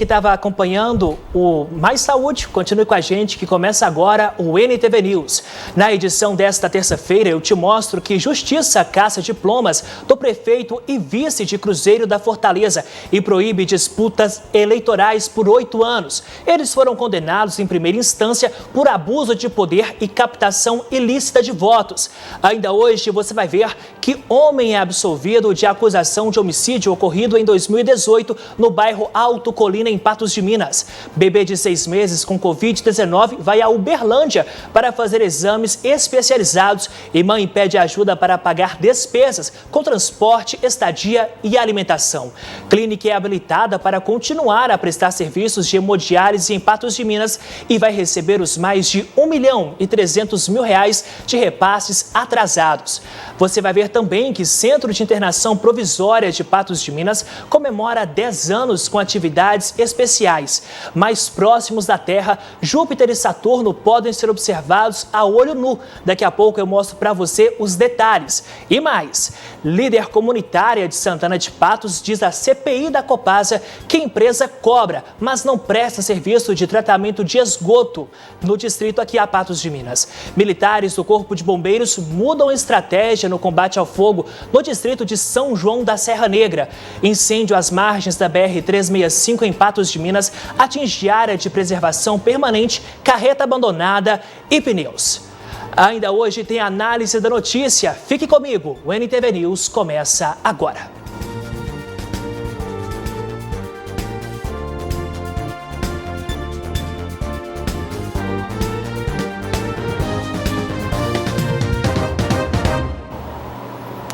que estava acompanhando o Mais Saúde, continue com a gente que começa agora o NTV News. Na edição desta terça-feira eu te mostro que Justiça caça diplomas do prefeito e vice de Cruzeiro da Fortaleza e proíbe disputas eleitorais por 8 anos. Eles foram condenados em primeira instância por abuso de poder e captação ilícita de votos. Ainda hoje você vai ver que homem é absolvido de acusação de homicídio ocorrido em 2018 no bairro Alto Colina, em Patos de Minas. Bebê de 6 meses com Covid-19 vai a Uberlândia para fazer exames especializados e mãe pede ajuda para pagar despesas com transporte, estadia e alimentação. Clínica é habilitada para continuar a prestar serviços de hemodiálise em Patos de Minas e vai receber os mais de R$1.300.000 de repasses atrasados. Você vai ver também que Centro de Internação Provisória de Patos de Minas comemora 10 anos com atividades especiais. Mais próximos da Terra, Júpiter e Saturno podem ser observados a olho nu. Daqui a pouco eu mostro para você os detalhes. E mais, líder comunitária de Santana de Patos diz à CPI da Copasa que a empresa cobra, mas não presta serviço de tratamento de esgoto no distrito aqui a Patos de Minas. Militares do Corpo de Bombeiros mudam a estratégia no combate ao fogo no distrito de São João da Serra Negra. Incêndio às margens da BR-365 em Patos de Minas atinge área de preservação permanente, carreta abandonada e pneus. Ainda hoje tem análise da notícia. Fique comigo, o NTV News começa agora.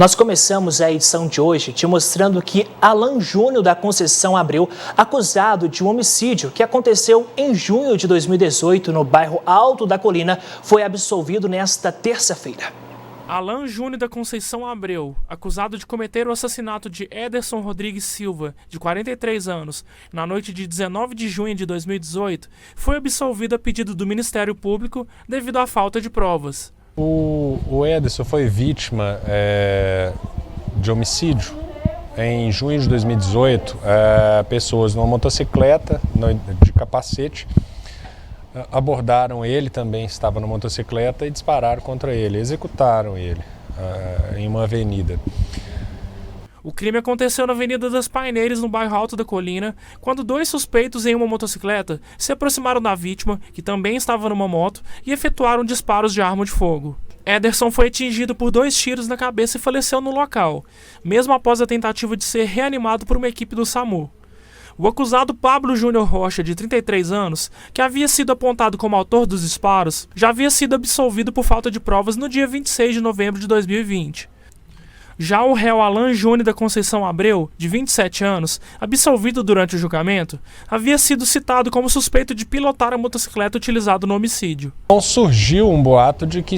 Nós começamos a edição de hoje te mostrando que Alan Júnior da Conceição Abreu, acusado de um homicídio que aconteceu em junho de 2018 no bairro Alto da Colina, foi absolvido nesta terça-feira. Alan Júnior da Conceição Abreu, acusado de cometer o assassinato de Ederson Rodrigues Silva, de 43 anos, na noite de 19 de junho de 2018, foi absolvido a pedido do Ministério Público devido à falta de provas. O Ederson foi vítima de homicídio em junho de 2018. Pessoas numa motocicleta de capacete abordaram ele, também estava na motocicleta, e dispararam contra ele, executaram ele em uma avenida. O crime aconteceu na Avenida das Paineiras, no bairro Alto da Colina, quando 2 suspeitos em uma motocicleta se aproximaram da vítima, que também estava numa moto, e efetuaram disparos de arma de fogo. Ederson foi atingido por 2 tiros na cabeça e faleceu no local, mesmo após a tentativa de ser reanimado por uma equipe do SAMU. O acusado Pablo Júnior Rocha, de 33 anos, que havia sido apontado como autor dos disparos, já havia sido absolvido por falta de provas no dia 26 de novembro de 2020. Já o réu Alan Júnior da Conceição Abreu, de 27 anos, absolvido durante o julgamento, havia sido citado como suspeito de pilotar a motocicleta utilizada no homicídio. Então surgiu um boato de que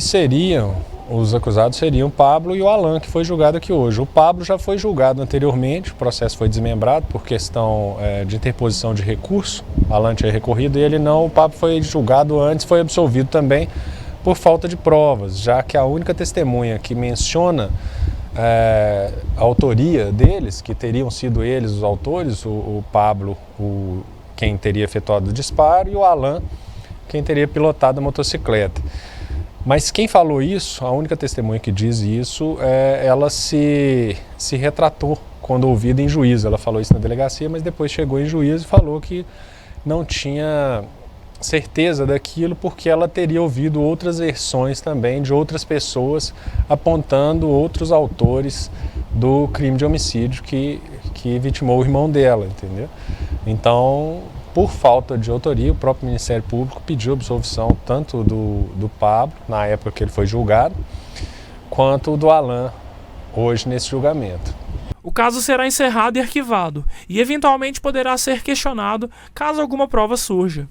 os acusados seriam o Pablo e o Alan, que foi julgado aqui hoje. O Pablo já foi julgado anteriormente, o processo foi desmembrado por questão de interposição de recurso. O Alan tinha recorrido e ele não. O Pablo foi julgado antes, foi absolvido também por falta de provas, já que a única testemunha que menciona a autoria deles, que teriam sido eles os autores, o Pablo, quem teria efetuado o disparo, e o Alan, quem teria pilotado a motocicleta. Mas quem falou isso, a única testemunha que diz isso, ela se retratou quando ouvida em juízo. Ela falou isso na delegacia, mas depois chegou em juízo e falou que não tinha certeza daquilo porque ela teria ouvido outras versões também de outras pessoas apontando outros autores do crime de homicídio que vitimou o irmão dela, entendeu? Então, por falta de autoria, o próprio Ministério Público pediu absolvição tanto do Pablo, na época que ele foi julgado, quanto do Alan, hoje nesse julgamento. O caso será encerrado e arquivado, e eventualmente poderá ser questionado caso alguma prova surja.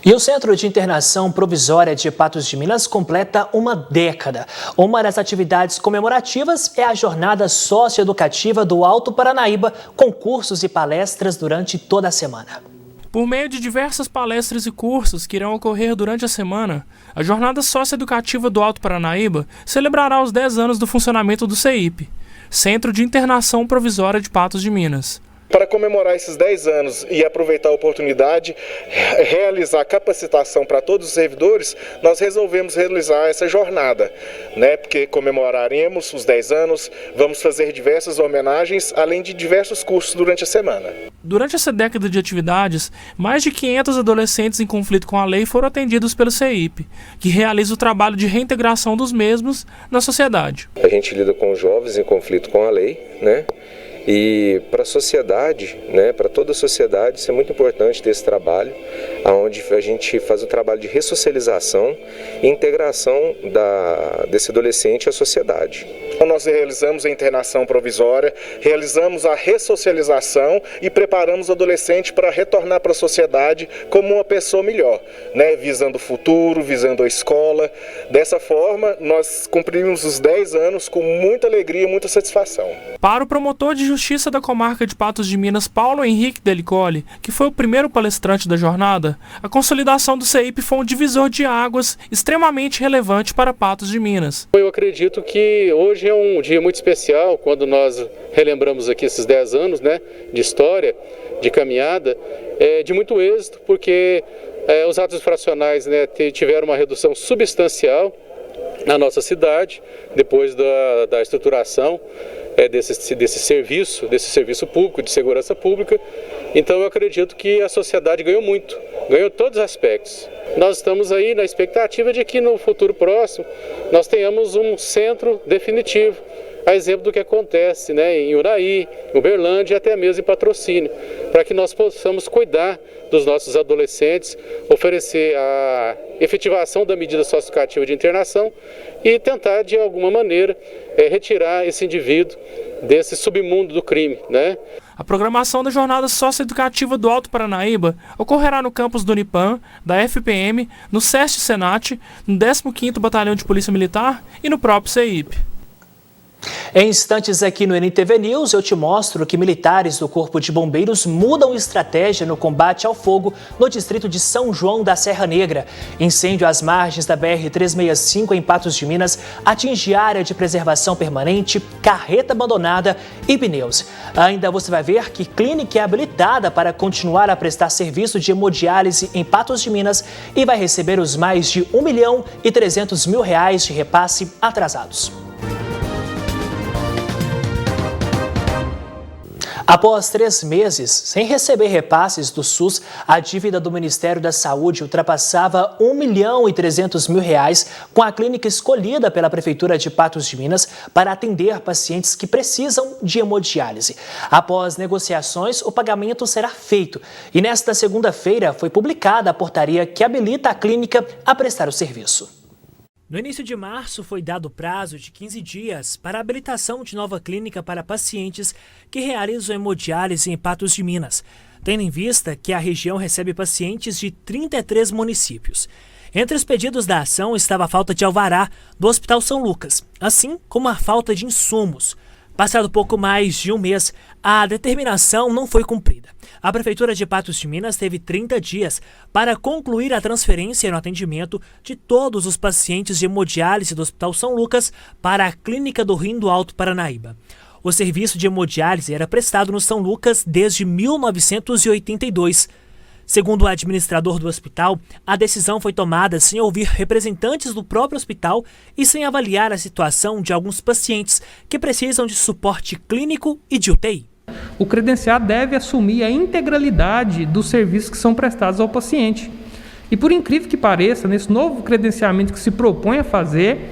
E o Centro de Internação Provisória de Patos de Minas completa uma década. Uma das atividades comemorativas é a jornada socioeducativa do Alto Paranaíba, com cursos e palestras durante toda a semana. Por meio de diversas palestras e cursos que irão ocorrer durante a semana, a Jornada Socioeducativa do Alto Paranaíba celebrará os 10 anos do funcionamento do CEIP, Centro de Internação Provisória de Patos de Minas. Para comemorar esses 10 anos e aproveitar a oportunidade, realizar capacitação para todos os servidores, nós resolvemos realizar essa jornada, né? Porque comemoraremos os 10 anos, vamos fazer diversas homenagens, além de diversos cursos durante a semana. Durante essa década de atividades, mais de 500 adolescentes em conflito com a lei foram atendidos pelo CEIP, que realiza o trabalho de reintegração dos mesmos na sociedade. A gente lida com jovens em conflito com a lei, né? E para a sociedade, né, para toda a sociedade, isso é muito importante ter esse trabalho, onde a gente faz o trabalho de ressocialização e integração desse adolescente à sociedade. Então, nós realizamos a internação provisória, realizamos a ressocialização e preparamos o adolescente para retornar para a sociedade como uma pessoa melhor, né, visando o futuro, visando a escola. Dessa forma, nós cumprimos os 10 anos com muita alegria e muita satisfação. Para o promotor de Justiça da Comarca de Patos de Minas, Paulo Henrique Delicoli, que foi o primeiro palestrante da jornada, a consolidação do CEIP foi um divisor de águas extremamente relevante para Patos de Minas. Eu acredito que hoje é um dia muito especial, quando nós relembramos aqui esses 10 anos, né, de história, de caminhada, de muito êxito, porque os atos infracionais, né, tiveram uma redução substancial na nossa cidade, depois da estruturação desse serviço público, de segurança pública. Então eu acredito que a sociedade ganhou muito, ganhou todos os aspectos. Nós estamos aí na expectativa de que no futuro próximo nós tenhamos um centro definitivo, a exemplo do que acontece, né, em Uraí, Uberlândia e até mesmo em Patrocínio, para que nós possamos cuidar dos nossos adolescentes, oferecer a efetivação da medida socioeducativa de internação e tentar, de alguma maneira, retirar esse indivíduo desse submundo do crime, né? A programação da Jornada Socioeducativa do Alto Paranaíba ocorrerá no campus do Unipam, da FPM, no SESC Senat, no 15º Batalhão de Polícia Militar e no próprio CEIP. Em instantes aqui no NTV News, eu te mostro que militares do Corpo de Bombeiros mudam estratégia no combate ao fogo no distrito de São João da Serra Negra. Incêndio às margens da BR-365 em Patos de Minas atinge área de preservação permanente, carreta abandonada e pneus. Ainda você vai ver que clínica é habilitada para continuar a prestar serviço de hemodiálise em Patos de Minas e vai receber os mais de R$1.300.000 de repasse atrasados. Após 3 meses sem receber repasses do SUS, a dívida do Ministério da Saúde ultrapassava R$1.300.000 com a clínica escolhida pela Prefeitura de Patos de Minas para atender pacientes que precisam de hemodiálise. Após negociações, o pagamento será feito e nesta segunda-feira foi publicada a portaria que habilita a clínica a prestar o serviço. No início de março, foi dado prazo de 15 dias para a habilitação de nova clínica para pacientes que realizam hemodiálise em Patos de Minas, tendo em vista que a região recebe pacientes de 33 municípios. Entre os pedidos da ação estava a falta de alvará do Hospital São Lucas, assim como a falta de insumos. Passado pouco mais de um mês, a determinação não foi cumprida. A Prefeitura de Patos de Minas teve 30 dias para concluir a transferência no atendimento de todos os pacientes de hemodiálise do Hospital São Lucas para a Clínica do Rim do Alto Paranaíba. O serviço de hemodiálise era prestado no São Lucas desde 1982. Segundo o administrador do hospital, a decisão foi tomada sem ouvir representantes do próprio hospital e sem avaliar a situação de alguns pacientes que precisam de suporte clínico e de UTI. O credenciado deve assumir a integralidade dos serviços que são prestados ao paciente. E por incrível que pareça, nesse novo credenciamento que se propõe a fazer,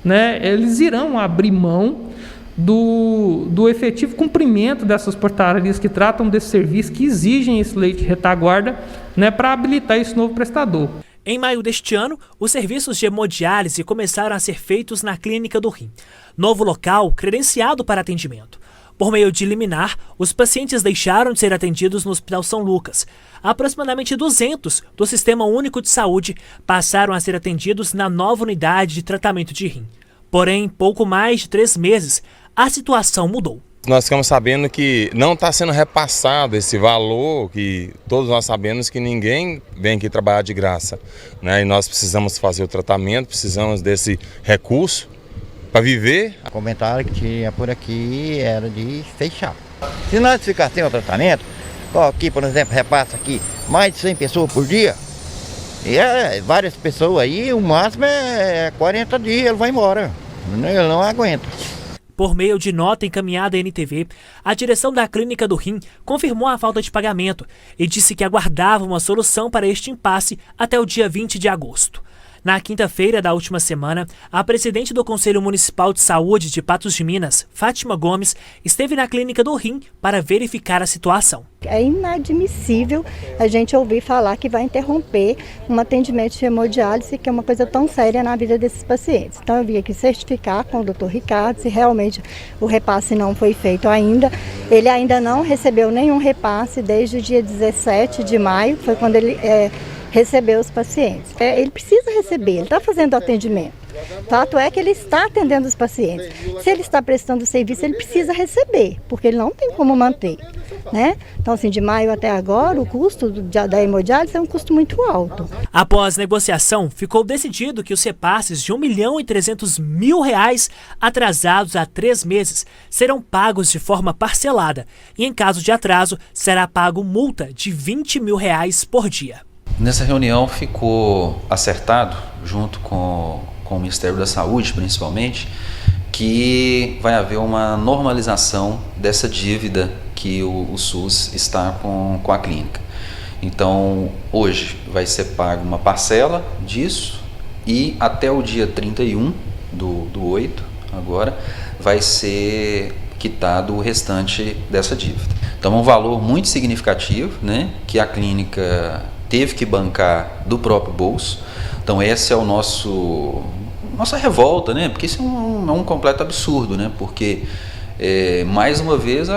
né, eles irão abrir mão do efetivo cumprimento dessas portarias que tratam desse serviço, que exigem esse leite de retaguarda, né, para habilitar esse novo prestador. Em maio deste ano, os serviços de hemodiálise começaram a ser feitos na Clínica do Rim, novo local credenciado para atendimento. Por meio de liminar, os pacientes deixaram de ser atendidos no Hospital São Lucas. Aproximadamente 200 do Sistema Único de Saúde passaram a ser atendidos na nova unidade de tratamento de rim. Porém, em pouco mais de 3 meses, a situação mudou. Nós ficamos sabendo que não está sendo repassado esse valor, que todos nós sabemos que ninguém vem aqui trabalhar de graça, né? E nós precisamos fazer o tratamento, precisamos desse recurso para viver. O comentário que tinha por aqui era de fechar. Se nós ficar sem o tratamento, ó, aqui, por exemplo, repassa aqui mais de 100 pessoas por dia, e várias pessoas aí, o máximo é 40 dias, ele vai embora, ele não aguenta. Por meio de nota encaminhada à NTV, a direção da Clínica do Rim confirmou a falta de pagamento e disse que aguardava uma solução para este impasse até o dia 20 de agosto. Na quinta-feira da última semana, a presidente do Conselho Municipal de Saúde de Patos de Minas, Fátima Gomes, esteve na Clínica do Rim para verificar a situação. É inadmissível a gente ouvir falar que vai interromper um atendimento de hemodiálise, que é uma coisa tão séria na vida desses pacientes. Então eu vim aqui certificar com o Dr. Ricardo se realmente o repasse não foi feito ainda. Ele ainda não recebeu nenhum repasse desde o dia 17 de maio, foi quando ele recebeu os pacientes. Ele precisa receber, ele está fazendo atendimento. Fato é que ele está atendendo os pacientes. Se ele está prestando serviço, ele precisa receber, porque ele não tem como manter, né? Então, assim, de maio até agora, o custo da hemodiálise é um custo muito alto. Após negociação, ficou decidido que os repasses de R$ 1.300.000 atrasados há 3 meses serão pagos de forma parcelada e, em caso de atraso, será pago multa de R$ 20.000 por dia. Nessa reunião ficou acertado, junto com o Ministério da Saúde principalmente, que vai haver uma normalização dessa dívida que o SUS está com a clínica. Então, hoje vai ser paga uma parcela disso e até o dia 31 do 8, agora, vai ser quitado o restante dessa dívida. Então, é um valor muito significativo, né, que a clínica teve que bancar do próprio bolso. Então esse é o nossa revolta, né? Porque isso é um completo absurdo, né? Porque mais uma vez,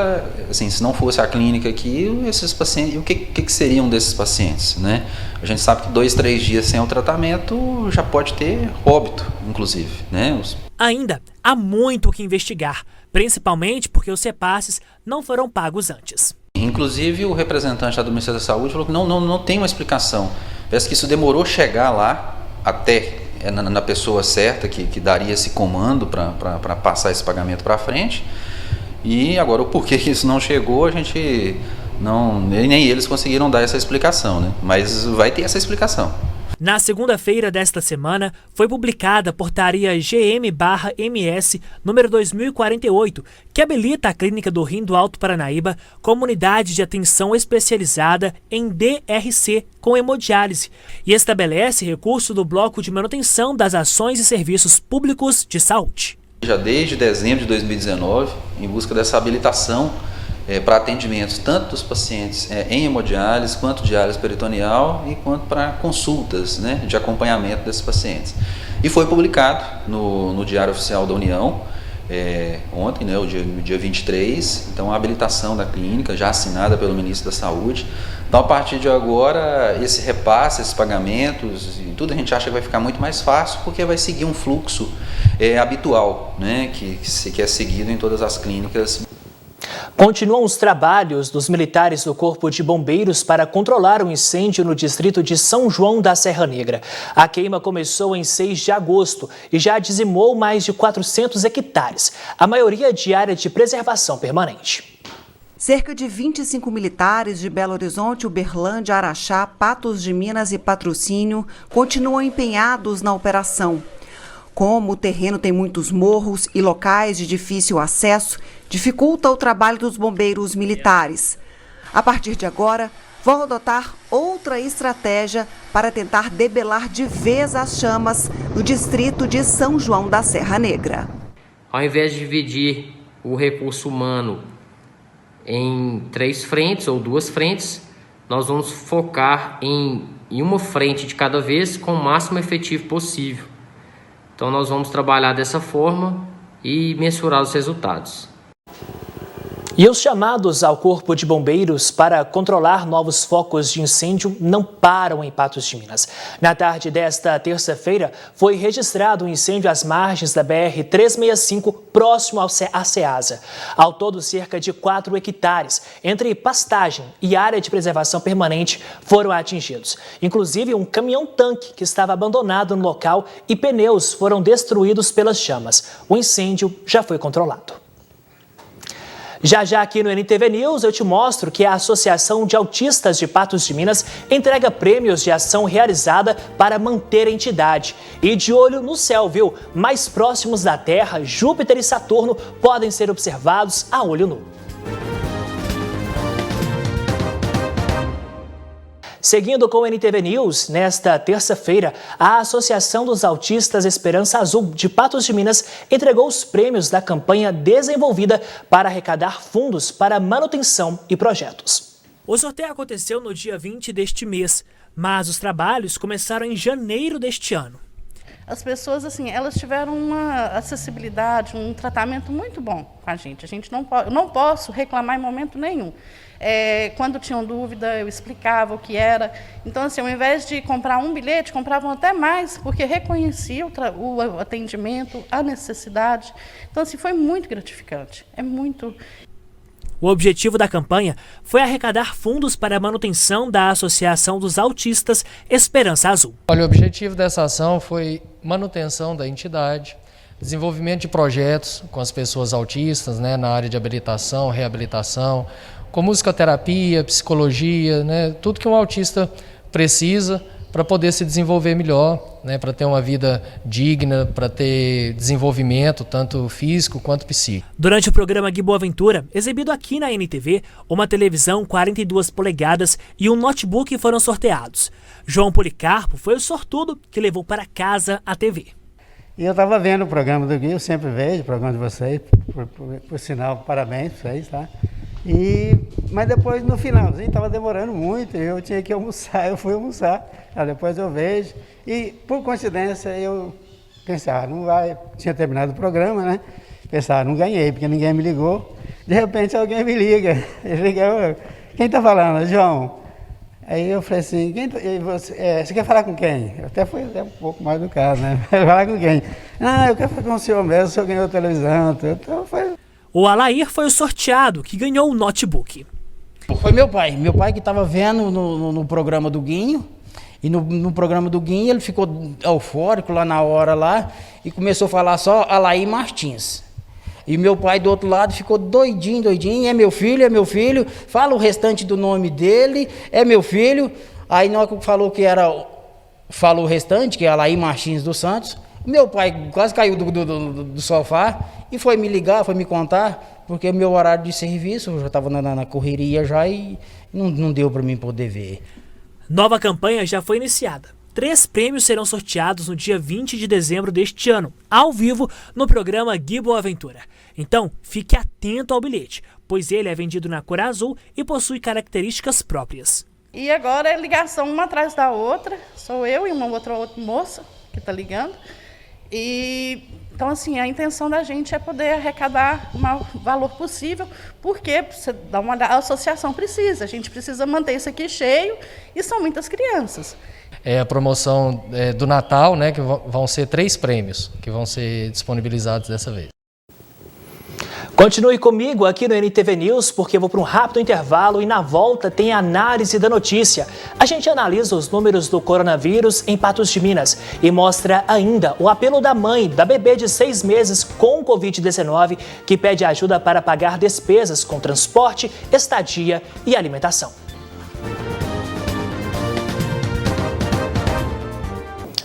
assim, se não fosse a clínica aqui, esses pacientes, o que seriam desses pacientes, né? A gente sabe que 2, 3 dias sem o tratamento já pode ter óbito, inclusive, né? Ainda há muito o que investigar, principalmente porque os repasses não foram pagos antes. Inclusive o representante do Ministério da Saúde falou que não tem uma explicação. Parece que isso demorou chegar lá até na pessoa certa que daria esse comando para passar esse pagamento para frente. E agora o porquê que isso não chegou, a gente nem eles conseguiram dar essa explicação, né? Mas vai ter essa explicação. Na segunda-feira desta semana, foi publicada a portaria GM/MS número 2048, que habilita a Clínica do Rim do Alto Paranaíba como unidade de atenção especializada em DRC com hemodiálise e estabelece recurso do bloco de manutenção das ações e serviços públicos de saúde. Já desde dezembro de 2019, em busca dessa habilitação para atendimentos tanto dos pacientes em hemodiálise, quanto diálise peritoneal e quanto para consultas, né, de acompanhamento desses pacientes. E foi publicado no Diário Oficial da União ontem, né, o dia 23, então a habilitação da clínica já assinada pelo Ministro da Saúde. Então a partir de agora esse repasse, esses pagamentos e tudo a gente acha que vai ficar muito mais fácil porque vai seguir um fluxo habitual, né, que é seguido em todas as clínicas. Continuam os trabalhos dos militares do Corpo de Bombeiros para controlar o incêndio no distrito de São João da Serra Negra. A queima começou em 6 de agosto e já dizimou mais de 400 hectares, a maioria de área de preservação permanente. Cerca de 25 militares de Belo Horizonte, Uberlândia, Araxá, Patos de Minas e Patrocínio continuam empenhados na operação. Como o terreno tem muitos morros e locais de difícil acesso, dificulta o trabalho dos bombeiros militares. A partir de agora, vão adotar outra estratégia para tentar debelar de vez as chamas no distrito de São João da Serra Negra. Ao invés de dividir o recurso humano em 3 frentes ou 2 frentes, nós vamos focar em uma frente de cada vez com o máximo efetivo possível. Então nós vamos trabalhar dessa forma e mensurar os resultados. E os chamados ao Corpo de Bombeiros para controlar novos focos de incêndio não param em Patos de Minas. Na tarde desta terça-feira, foi registrado um incêndio às margens da BR-365, próximo à Ceasa. Ao todo, cerca de 4 hectares, entre pastagem e área de preservação permanente, foram atingidos. Inclusive, um caminhão-tanque que estava abandonado no local e pneus foram destruídos pelas chamas. O incêndio já foi controlado. Já aqui no NTV News eu te mostro que a Associação de Autistas de Patos de Minas entrega prêmios de ação realizada para manter a entidade. E de olho no céu, viu? Mais próximos da Terra, Júpiter e Saturno podem ser observados a olho nu. Seguindo com o NTV News, nesta terça-feira, a Associação dos Autistas Esperança Azul de Patos de Minas entregou os prêmios da campanha desenvolvida para arrecadar fundos para manutenção e projetos. O sorteio aconteceu no dia 20 deste mês, mas os trabalhos começaram em janeiro deste ano. As pessoas, assim, elas tiveram uma acessibilidade, um tratamento muito bom com a gente. Eu não posso reclamar em momento nenhum. Quando tinham dúvida, eu explicava o que era. Então, assim, ao invés de comprar um bilhete, compravam até mais, porque reconhecia o atendimento, a necessidade. Então, assim, foi muito gratificante. O objetivo da campanha foi arrecadar fundos para a manutenção da Associação dos Autistas Esperança Azul. Olha, o objetivo dessa ação foi manutenção da entidade, desenvolvimento de projetos com as pessoas autistas, né, na área de habilitação, reabilitação, com musicoterapia, psicologia, né, tudo que um autista precisa para poder se desenvolver melhor, né, para ter uma vida digna, para ter desenvolvimento tanto físico quanto psíquico. Durante o programa Gui Boaventura, exibido aqui na NTV, uma televisão 42 polegadas e um notebook foram sorteados. João Policarpo foi o sortudo que levou para casa a TV. E eu estava vendo o programa do Gui, eu sempre vejo o programa de vocês, por sinal, parabéns para vocês, tá? Mas depois, no finalzinho, estava demorando muito, eu tinha que almoçar, eu fui almoçar, depois eu vejo. E, por coincidência, eu pensei, não vai, tinha terminado o programa, né? Pensei, não ganhei, porque ninguém me ligou. De repente, alguém me liga, quem está falando? João. Aí eu falei assim, você quer falar com quem? Até foi um pouco mais do caso, né? Falar com quem? Não, eu quero falar com o senhor mesmo, o senhor ganhou a televisão, então foi... O Alair foi o sorteado que ganhou o notebook. Foi meu pai que estava vendo no programa do Guinho, e no programa do Guinho ele ficou eufórico lá na hora lá, e começou a falar só Alair Martins. E meu pai do outro lado ficou doidinho, é meu filho, fala o restante do nome dele, é meu filho. Aí na hora que falou o restante, que é Alair Martins dos Santos, meu pai quase caiu do sofá e foi me ligar, foi me contar, porque meu horário de serviço, eu já estava na correria já e não deu para mim poder ver. Nova campanha já foi iniciada. 3 prêmios serão sorteados no dia 20 de dezembro deste ano, ao vivo, no programa Gui Boaventura. Então, fique atento ao bilhete, pois ele é vendido na cor azul e possui características próprias. E agora é ligação uma atrás da outra, sou eu e uma outra moça que está ligando. Então, assim, a intenção da gente é poder arrecadar o maior valor possível, porque a associação precisa, a gente precisa manter isso aqui cheio e são muitas crianças. A promoção do Natal, né, que vão ser 3 prêmios que vão ser disponibilizados dessa vez. Continue comigo aqui no NTV News, porque eu vou para um rápido intervalo e na volta tem a análise da notícia. A gente analisa os números do coronavírus em Patos de Minas e mostra ainda o apelo da mãe da bebê de 6 meses com Covid-19 que pede ajuda para pagar despesas com transporte, estadia e alimentação.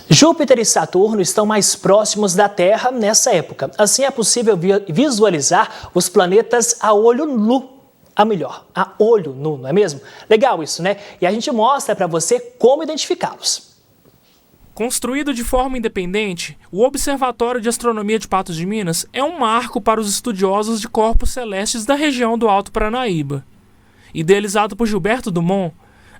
Júpiter e Saturno estão mais próximos da Terra nessa época. Assim é possível visualizar os planetas a olho nu. A olho nu, não é mesmo? Legal isso, né? E a gente mostra para você como identificá-los. Construído de forma independente, o Observatório de Astronomia de Patos de Minas é um marco para os estudiosos de corpos celestes da região do Alto Paranaíba. Idealizado por Gilberto Dumont,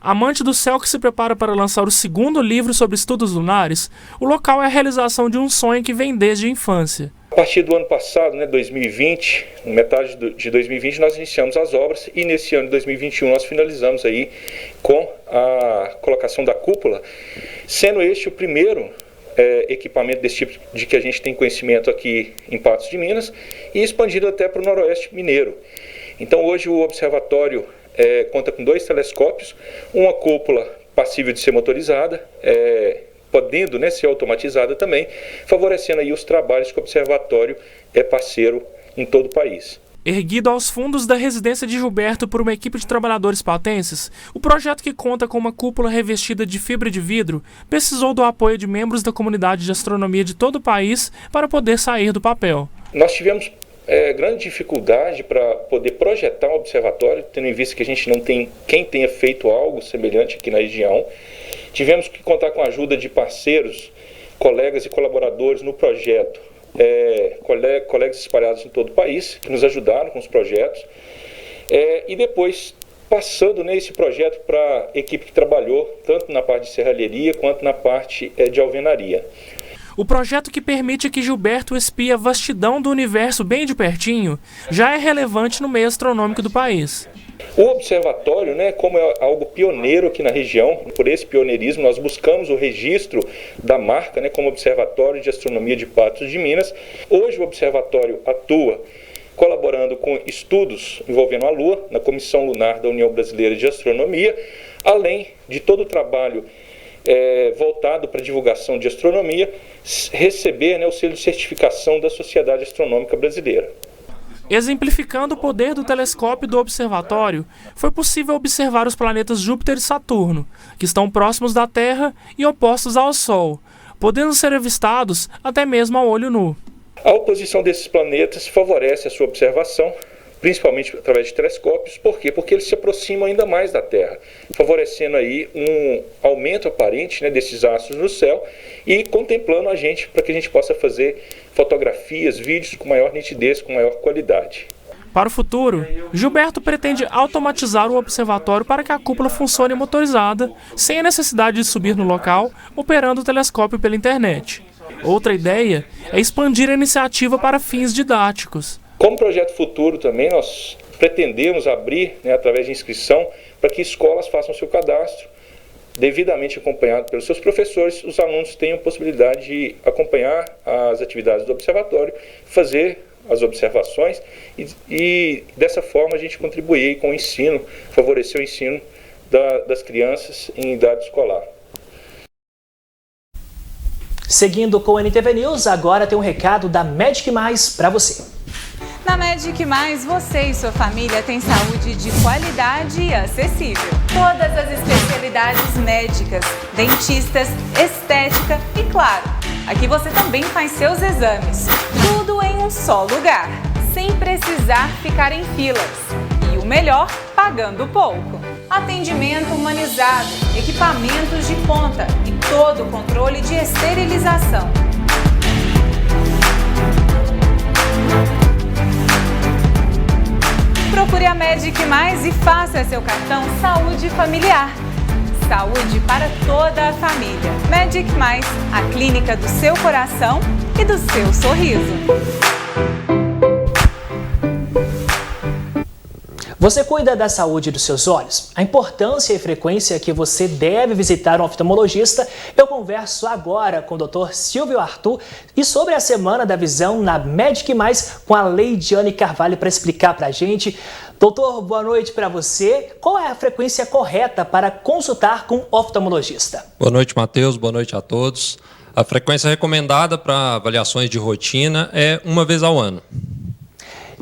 amante do céu que se prepara para lançar o 2º livro sobre estudos lunares, o local é a realização de um sonho que vem desde a infância. A partir do ano passado, 2020, metade de 2020, nós iniciamos as obras e nesse ano de 2021 nós finalizamos aí com a colocação da cúpula, sendo este o primeiro equipamento desse tipo de que a gente tem conhecimento aqui em Patos de Minas e expandido até para o Noroeste Mineiro. Então hoje o observatório conta com 2 telescópios, uma cúpula passível de ser motorizada, podendo ser automatizada também, favorecendo aí os trabalhos que o observatório é parceiro em todo o país. Erguido aos fundos da residência de Gilberto por uma equipe de trabalhadores pautenses, o projeto, que conta com uma cúpula revestida de fibra de vidro, precisou do apoio de membros da comunidade de astronomia de todo o país para poder sair do papel. Nós tivemos grande dificuldade para poder projetar um observatório, tendo em vista que a gente não tem quem tenha feito algo semelhante aqui na região. Tivemos que contar com a ajuda de parceiros, colegas e colaboradores no projeto, colegas espalhados em todo o país, que nos ajudaram com os projetos, e depois passando esse projeto para a equipe que trabalhou tanto na parte de serralheria quanto na parte de alvenaria. O projeto, que permite que Gilberto espie a vastidão do universo bem de pertinho, já é relevante no meio astronômico do país. O observatório, como é algo pioneiro aqui na região, por esse pioneirismo nós buscamos o registro da marca, como Observatório de Astronomia de Patos de Minas. Hoje o observatório atua colaborando com estudos envolvendo a Lua, na Comissão Lunar da União Brasileira de Astronomia, além de todo o trabalho voltado para a divulgação de astronomia, receber o selo de certificação da Sociedade Astronômica Brasileira. Exemplificando o poder do telescópio do observatório, foi possível observar os planetas Júpiter e Saturno, que estão próximos da Terra e opostos ao Sol, podendo ser avistados até mesmo ao olho nu. A oposição desses planetas favorece a sua observação, principalmente através de telescópios. Por quê? Porque eles se aproximam ainda mais da Terra, favorecendo aí um aumento aparente desses astros no céu e contemplando a gente para que a gente possa fazer fotografias, vídeos com maior nitidez, com maior qualidade. Para o futuro, Gilberto pretende automatizar o observatório para que a cúpula funcione motorizada, sem a necessidade de subir no local, operando o telescópio pela internet. Outra ideia é expandir a iniciativa para fins didáticos. Como projeto futuro também, nós pretendemos abrir, através de inscrição, para que escolas façam seu cadastro, devidamente acompanhado pelos seus professores. Os alunos tenham possibilidade de acompanhar as atividades do observatório, fazer as observações e dessa forma a gente contribuir com o ensino, favorecer o ensino das crianças em idade escolar. Seguindo com o NTV News, agora tem um recado da Medic Mais para você. Na Medic Mais, você e sua família têm saúde de qualidade e acessível. Todas as especialidades médicas, dentistas, estética e, claro, aqui você também faz seus exames. Tudo em um só lugar, sem precisar ficar em filas. E o melhor, pagando pouco. Atendimento humanizado, equipamentos de ponta e todo o controle de esterilização. Procure a Medic Mais e faça seu cartão Saúde Familiar. Saúde para toda a família. Medic Mais, a clínica do seu coração e do seu sorriso. Você cuida da saúde dos seus olhos? A importância e frequência que você deve visitar um oftalmologista, eu converso agora com o Dr. Silvio Arthur e sobre a Semana da Visão na Medic Mais com a Leidiane Carvalho para explicar para a gente. Doutor, boa noite para você. Qual é a frequência correta para consultar com oftalmologista? Boa noite, Matheus. Boa noite a todos. A frequência recomendada para avaliações de rotina é uma vez ao ano.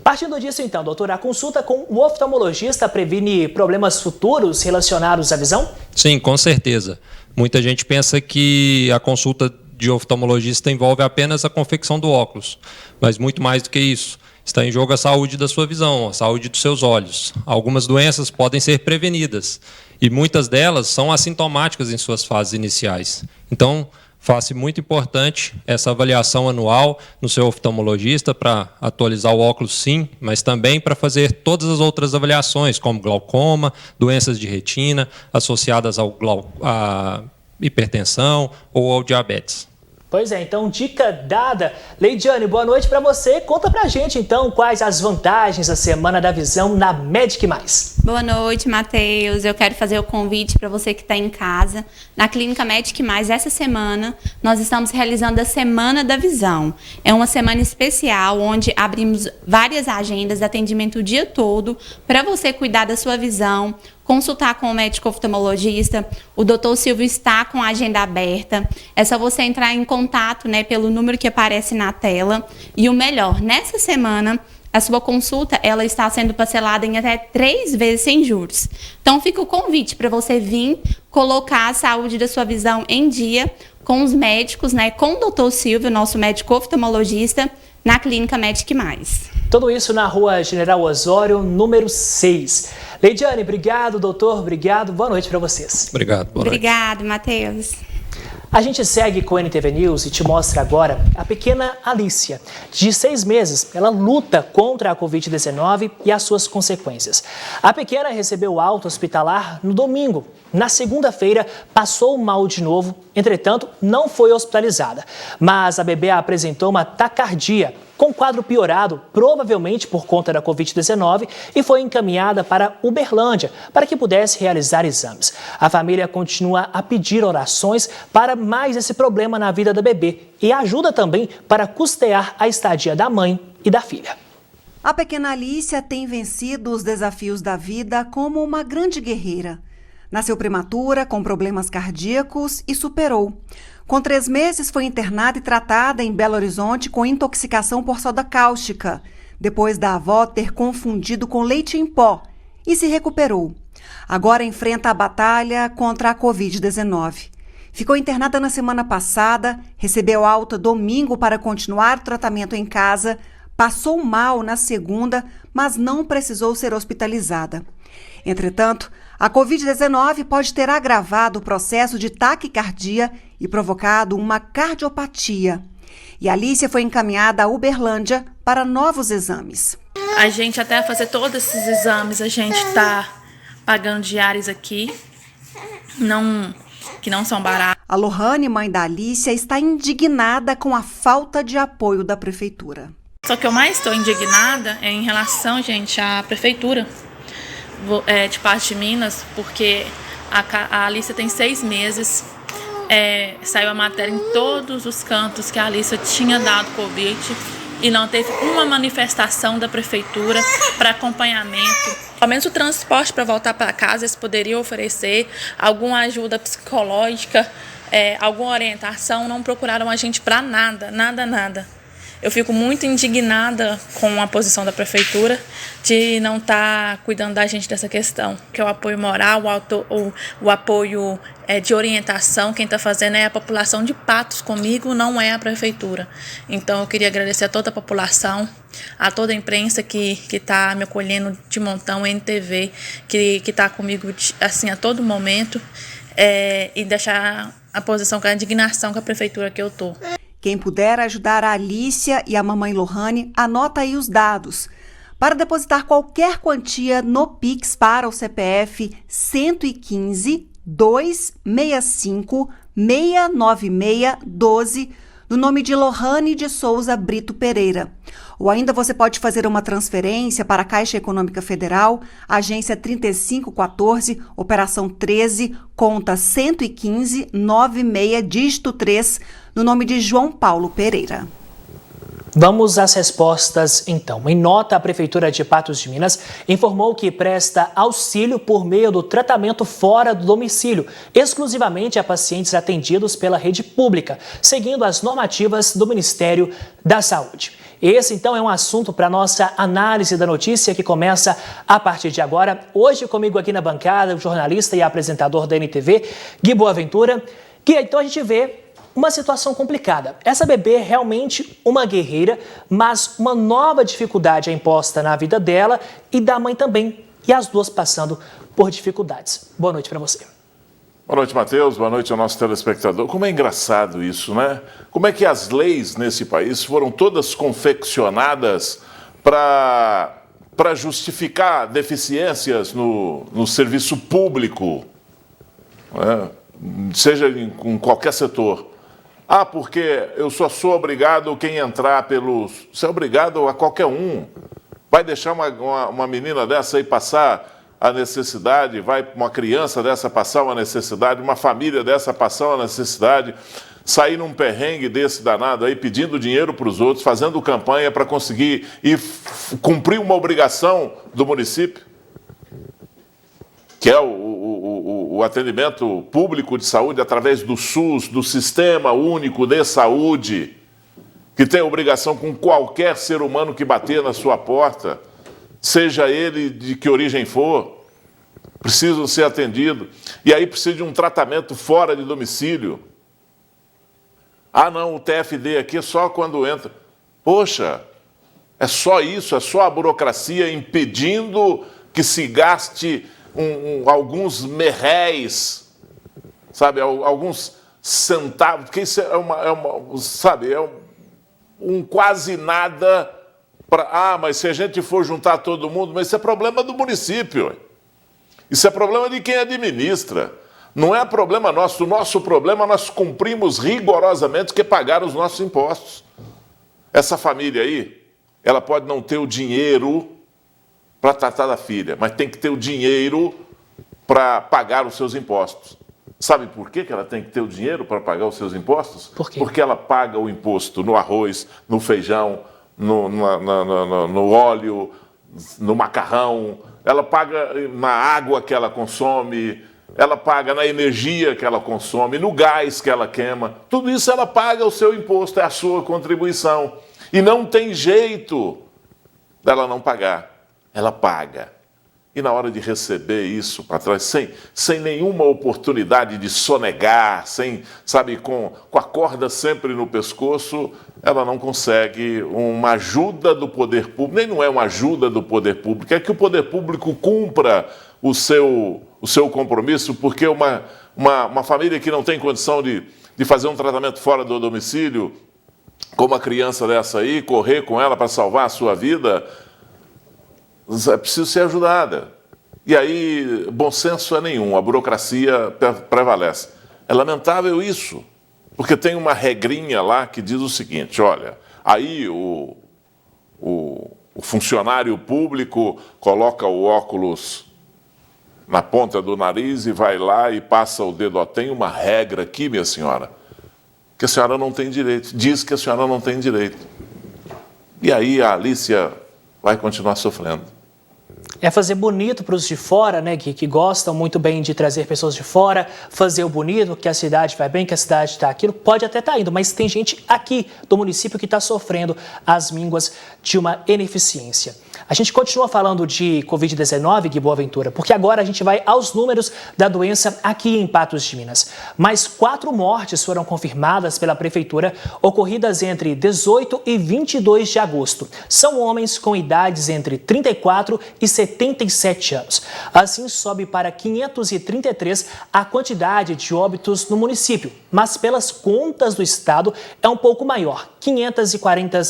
Partindo disso, então, doutor, a consulta com o oftalmologista previne problemas futuros relacionados à visão? Sim, com certeza. Muita gente pensa que a consulta de oftalmologista envolve apenas a confecção do óculos, mas muito mais do que isso. Está em jogo a saúde da sua visão, a saúde dos seus olhos. Algumas doenças podem ser prevenidas e muitas delas são assintomáticas em suas fases iniciais. Então, faça muito importante essa avaliação anual no seu oftalmologista para atualizar o óculos, sim, mas também para fazer todas as outras avaliações, como glaucoma, doenças de retina associadas à hipertensão ou ao diabetes. Pois é, então dica dada. Leidiane, boa noite para você. Conta pra gente então quais as vantagens da Semana da Visão na Medic Mais. Boa noite, Matheus. Eu quero fazer o convite para você que está em casa. Na Clínica Medic Mais, essa semana, nós estamos realizando a Semana da Visão. É uma semana especial onde abrimos várias agendas de atendimento o dia todo para você cuidar da sua visão, consultar com o médico oftalmologista. O doutor Silvio está com a agenda aberta. É só você entrar em contato, pelo número que aparece na tela. E o melhor, nessa semana, A sua consulta, ela está sendo parcelada em até 3 vezes sem juros. Então, fica o convite para você vir colocar a saúde da sua visão em dia com os médicos, né? Com o Dr. Silvio, nosso médico oftalmologista, na Clínica Medic Mais. Tudo isso na Rua General Osório, número 6. Leidiane, obrigado, doutor, obrigado. Boa noite para vocês. Obrigado, boa noite. Obrigado, Matheus. A gente segue com o NTV News e te mostra agora a pequena Alicia. De 6 meses, ela luta contra a Covid-19 e as suas consequências. A pequena recebeu alta hospitalar no domingo. Na segunda-feira, passou mal de novo, entretanto, não foi hospitalizada. Mas a bebê apresentou uma taquicardia, com quadro piorado, provavelmente por conta da Covid-19, e foi encaminhada para Uberlândia para que pudesse realizar exames. A família continua a pedir orações para mais esse problema na vida da bebê e ajuda também para custear a estadia da mãe e da filha. A pequena Alicia tem vencido os desafios da vida como uma grande guerreira. Nasceu prematura, com problemas cardíacos e superou. Com 3 meses, foi internada e tratada em Belo Horizonte com intoxicação por soda cáustica, depois da avó ter confundido com leite em pó, e se recuperou. Agora enfrenta a batalha contra a Covid-19. Ficou internada na semana passada, recebeu alta domingo para continuar o tratamento em casa, passou mal na segunda, mas não precisou ser hospitalizada. Entretanto, a Covid-19 pode ter agravado o processo de taquicardia e provocado uma cardiopatia. E a Alicia foi encaminhada a Uberlândia para novos exames. A gente, até fazer todos esses exames, a gente está pagando diárias aqui, que não são baratos. A Lohane, mãe da Alicia, está indignada com a falta de apoio da prefeitura. Só que eu mais estou indignada é em relação, gente, à prefeitura de parte de Minas, porque a Alicia tem 6 meses, saiu a matéria em todos os cantos que a Alicia tinha dado Covid e não teve uma manifestação da prefeitura para acompanhamento. Ao menos o transporte para voltar para casa, eles poderiam oferecer alguma ajuda psicológica, alguma orientação, não procuraram a gente para nada. Eu fico muito indignada com a posição da prefeitura de não estar cuidando da gente dessa questão, que é o apoio moral, o apoio de orientação. Quem está fazendo é a população de Patos comigo, não é a prefeitura. Então eu queria agradecer a toda a população, a toda a imprensa que está me acolhendo de montão, NTV, que está comigo assim, a todo momento, e deixar a posição com a indignação com a prefeitura que eu estou. Quem puder ajudar a Alicia e a mamãe Lohane, anota aí os dados. Para depositar qualquer quantia no Pix para o CPF 115 265 696 12, no nome de Lohane de Souza Brito Pereira. Ou ainda você pode fazer uma transferência para a Caixa Econômica Federal, agência 3514, operação 13, conta 115 96, dígito 3, no nome de João Paulo Pereira. Vamos às respostas, então. Em nota, a Prefeitura de Patos de Minas informou que presta auxílio por meio do tratamento fora do domicílio, exclusivamente a pacientes atendidos pela rede pública, seguindo as normativas do Ministério da Saúde. Esse, então, é um assunto para a nossa análise da notícia que começa a partir de agora. Hoje, comigo aqui na bancada, o jornalista e apresentador da NTV, Gui Boaventura. Gui, então a gente vê uma situação complicada. Essa bebê é realmente uma guerreira, mas uma nova dificuldade é imposta na vida dela e da mãe também, e as duas passando por dificuldades. Boa noite para você. Boa noite, Matheus. Boa noite ao nosso telespectador. Como é engraçado isso, né? Como é que as leis nesse país foram todas confeccionadas para justificar deficiências no serviço público, né? Seja em qualquer setor. Ah, porque eu só sou obrigado quem entrar pelos... Você é obrigado a qualquer um. Vai deixar uma menina dessa aí passar a necessidade, vai uma criança dessa passar uma necessidade, uma família dessa passar uma necessidade, sair num perrengue desse danado aí, pedindo dinheiro para os outros, fazendo campanha para conseguir cumprir uma obrigação do município, que é o atendimento público de saúde através do SUS, do Sistema Único de Saúde. que tem obrigação com qualquer ser humano que bater na sua porta, seja ele de que origem for, precisam ser atendidos. E aí precisa de um tratamento fora de domicílio. Ah, não, o TFD aqui é só quando entra. Poxa, é só isso, é só a burocracia impedindo que se gaste alguns merréis, sabe, alguns centavos, porque isso é um quase nada para... mas se a gente for juntar todo mundo, mas isso é problema do município. Isso é problema de quem administra. Não é problema nosso. O nosso problema nós cumprimos rigorosamente, que é pagar os nossos impostos. Essa família aí, ela pode não ter o dinheiro para tratar da filha, mas tem que ter o dinheiro para pagar os seus impostos. Sabe por que ela tem que ter o dinheiro para pagar os seus impostos? Por quê? Porque ela paga o imposto no arroz, no feijão, no óleo, no macarrão, ela paga na água que ela consome, ela paga na energia que ela consome, no gás que ela queima. Tudo isso ela paga o seu imposto, é a sua contribuição. E não tem jeito dela não pagar. Ela paga. E na hora de receber isso para trás, sem nenhuma oportunidade de sonegar, com a corda sempre no pescoço, ela não consegue uma ajuda do poder público. Nem não é uma ajuda do poder público, é que o poder público cumpra o seu compromisso, porque uma família que não tem condição de fazer um tratamento fora do domicílio, com uma criança dessa aí, correr com ela para salvar a sua vida, é preciso ser ajudada. E aí, bom senso é nenhum, a burocracia prevalece. É lamentável isso, porque tem uma regrinha lá que diz o seguinte, olha, aí o funcionário público coloca o óculos na ponta do nariz e vai lá e passa o dedo. Ó, tem uma regra aqui, minha senhora, que a senhora não tem direito, diz que a senhora não tem direito. E aí a Alícia vai continuar sofrendo. É fazer bonito para os de fora, né, que gostam muito bem de trazer pessoas de fora, fazer o bonito, que a cidade vai bem, que a cidade está aquilo, pode até estar indo, mas tem gente aqui do município que está sofrendo as mínguas de uma ineficiência. A gente continua falando de Covid-19, Gui Boaventura, porque agora a gente vai aos números da doença aqui em Patos de Minas. Mais 4 mortes foram confirmadas pela Prefeitura, ocorridas entre 18 e 22 de agosto. São homens com idades entre 34 e 77 anos. Assim, sobe para 533 a quantidade de óbitos no município, mas pelas contas do Estado é um pouco maior, 540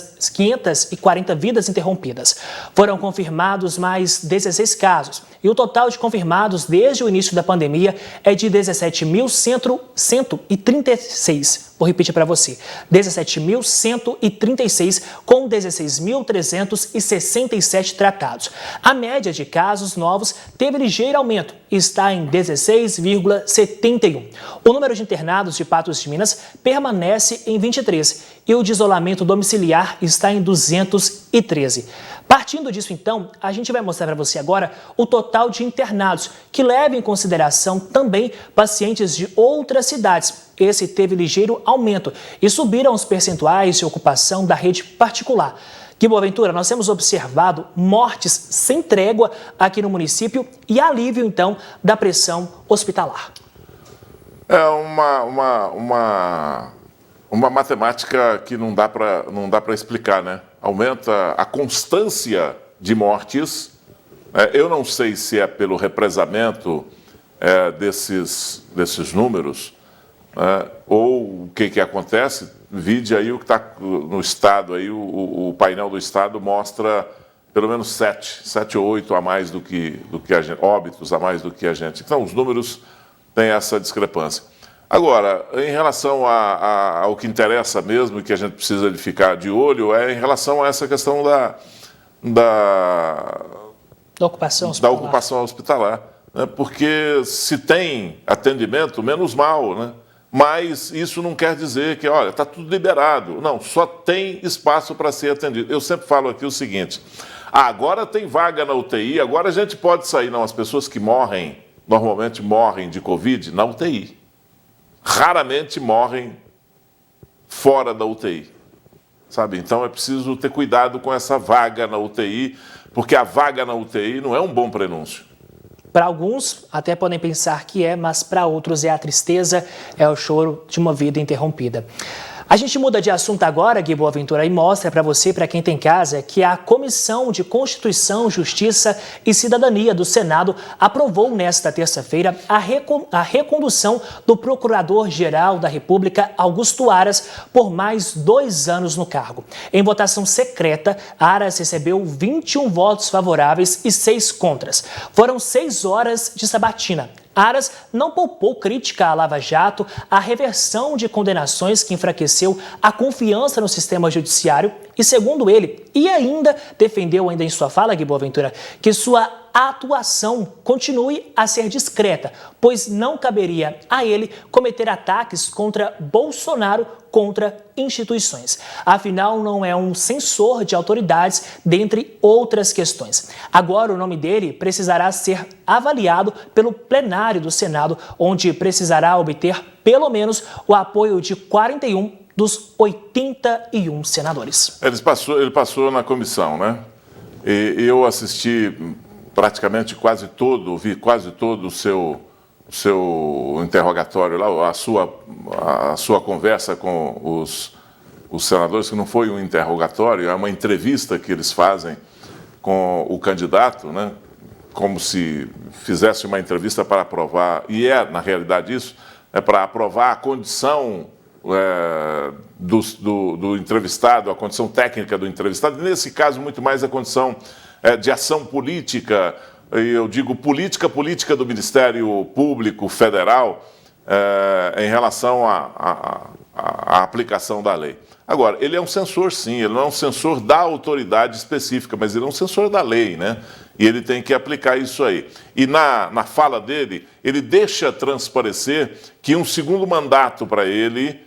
vidas interrompidas. Foram confirmados mais 16 casos e o total de confirmados desde o início da pandemia é de 17.136. Vou repetir para você, 17.136 com 16.367 tratados. A média de casos novos teve ligeiro aumento e está em 16,71. O número de internados de Patos de Minas permanece em 23 e o de isolamento domiciliar está em 213. Partindo disso, então, a gente vai mostrar para você agora o total de internados, que leva em consideração também pacientes de outras cidades. Esse teve ligeiro aumento e subiram os percentuais de ocupação da rede particular. Gui Boaventura, nós temos observado mortes sem trégua aqui no município e alívio, então, da pressão hospitalar. É uma matemática que não dá para explicar, né? Aumenta a constância de mortes. Eu não sei se é pelo represamento desses números, ou o que acontece. Vide aí o que está no Estado, aí o painel do Estado mostra pelo menos 7 ou 8 a mais do que a gente, óbitos a mais do que a gente. Então, os números têm essa discrepância. Agora, em relação ao que interessa mesmo e que a gente precisa de ficar de olho, é em relação a essa questão da ocupação hospitalar. Né? Porque se tem atendimento, menos mal, né? Mas isso não quer dizer que, olha, está tudo liberado. Não, só tem espaço para ser atendido. Eu sempre falo aqui o seguinte, agora tem vaga na UTI, agora a gente pode sair. Não, as pessoas que normalmente morrem de Covid na UTI. Raramente morrem fora da UTI. sabe? Então é preciso ter cuidado com essa vaga na UTI, porque a vaga na UTI não é um bom prenúncio. Para alguns, até podem pensar que é, mas para outros é a tristeza, é o choro de uma vida interrompida. A gente muda de assunto agora, Gui Boaventura, e mostra para você, para quem tem casa, que a Comissão de Constituição, Justiça e Cidadania do Senado aprovou nesta terça-feira a recondução do Procurador-Geral da República, Augusto Aras, por mais 2 anos no cargo. Em votação secreta, Aras recebeu 21 votos favoráveis e 6 contras. Foram 6 horas de sabatina. Aras não poupou crítica à Lava Jato, à reversão de condenações que enfraqueceu a confiança no sistema judiciário e, segundo ele, e ainda defendeu em sua fala, Gui Boaventura, que sua atuação continue a ser discreta, pois não caberia a ele cometer ataques contra Bolsonaro, contra instituições. Afinal, não é um censor de autoridades, dentre outras questões. Agora, o nome dele precisará ser avaliado pelo plenário do Senado, onde precisará obter pelo menos o apoio de 41 dos 81 senadores. Ele passou na comissão, né? E eu assisti praticamente quase todo o seu interrogatório lá, a sua conversa com os senadores, que não foi um interrogatório, é uma entrevista que eles fazem com o candidato, né? Como se fizesse uma entrevista para aprovar, e na realidade isso, é para aprovar a condição do entrevistado, a condição técnica do entrevistado, nesse caso muito mais a condição de ação política, eu digo política do Ministério Público Federal em relação à aplicação da lei. Agora, ele é um censor, sim, ele não é um censor da autoridade específica, mas ele é um censor da lei, né? E ele tem que aplicar isso aí. E na fala dele, ele deixa transparecer que um segundo mandato para ele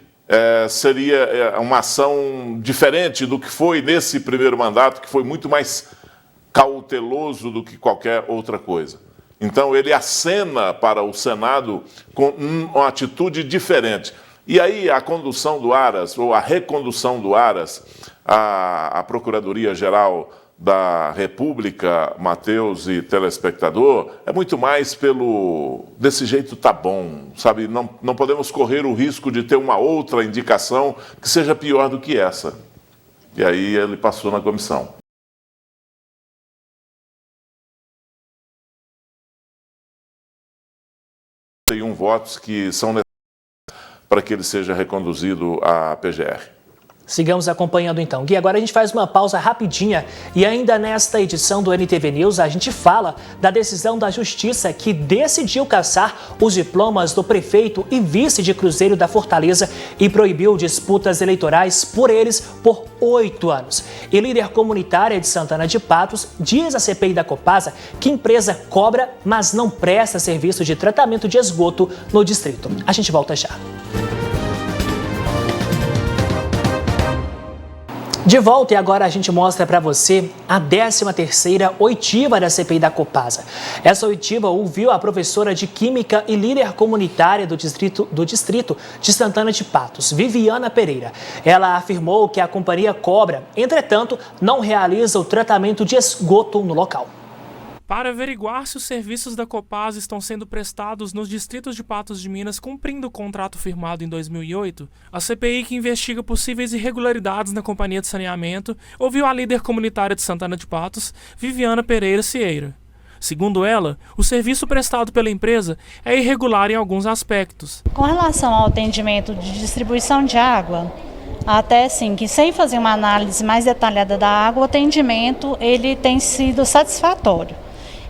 seria uma ação diferente do que foi nesse primeiro mandato, que foi muito mais cauteloso do que qualquer outra coisa. Então, ele acena para o Senado com uma atitude diferente. E aí, a condução do Aras, ou a recondução do Aras à Procuradoria-Geral da República, Matheus e telespectador, é muito mais desse jeito tá bom, sabe? Não podemos correr o risco de ter uma outra indicação que seja pior do que essa. E aí ele passou na comissão. Tem votos que são necessários para que ele seja reconduzido à PGR. Sigamos acompanhando então. Gui, agora a gente faz uma pausa rapidinha e ainda nesta edição do NTV News a gente fala da decisão da Justiça que decidiu cassar os diplomas do prefeito e vice de Cruzeiro da Fortaleza e proibiu disputas eleitorais por eles por 8 anos. E líder comunitária de Santana de Patos diz à CPI da Copasa que a empresa cobra, mas não presta serviço de tratamento de esgoto no distrito. A gente volta já. De volta, e agora a gente mostra para você a 13ª oitiva da CPI da Copasa. Essa oitiva ouviu a professora de Química e líder comunitária do distrito de Santana de Patos, Viviana Pereira. Ela afirmou que a companhia cobra, entretanto, não realiza o tratamento de esgoto no local. Para averiguar se os serviços da Copasa estão sendo prestados nos distritos de Patos de Minas cumprindo o contrato firmado em 2008, a CPI, que investiga possíveis irregularidades na companhia de saneamento, ouviu a líder comunitária de Santana de Patos, Viviana Pereira Cieira. Segundo ela, o serviço prestado pela empresa é irregular em alguns aspectos. Com relação ao atendimento de distribuição de água, até sim, que sem fazer uma análise mais detalhada da água, o atendimento ele tem sido satisfatório.